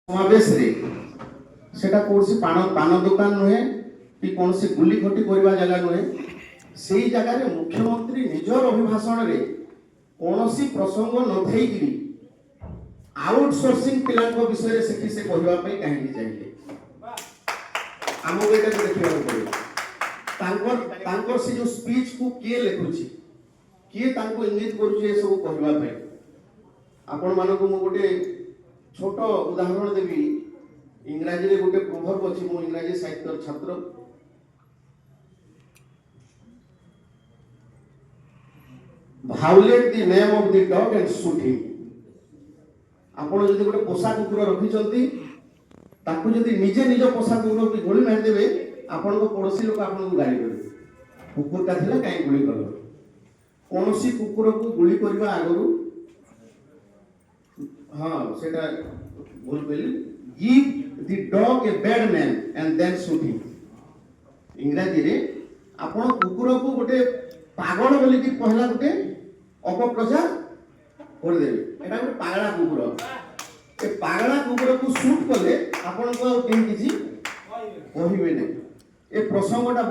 समावेश रे सेटा कोनसी पान दुकान नुहे कि कोनसी गुली खटी करबा जगह नुहे सेही जगह रे मुख्यमंत्री निजर अभिभाषण रे कोनसी प्रसंग नथई कि आउटसोर्सिंग पिला को विषय रे सेठी से कहबा पे काहे चाहिए हमो एटा को देखिबा पड़े तांकर से जो स्पीच को के लिखुची के तांको इंगित करूची ए सब कहबा पे आपण मानको मो गोटे छोट उदाहरण देवी इंग्राजी रे गोटे प्रोवर्ब अछि मो इंग्राजी साहित्य छात्र भाउलेट the name of the dog and shoot him आपण जदी गोटे पोसा कुकुर रखि चंती ताकू जदी निजे निज पोसा कुकुर की गोली मार देबे आपण को पड़ोसी लोक आपण को गाली करबे कुकुर का थिला काई गोली करबे कोनोसी कुकुर को गोली करबा आगरु हां सेटा बोल पेली give the dog a bad name and then shoot him इंग्रजी रे आपण कुकुर को गोटे पागल बोली कि कहला गोटे अपप्रचार कर देबे एटा गोटे पागला कुकुर ए पागला कुकुर को शूट कले आपण को केन किछि कहिबे नै ए प्रसंगटा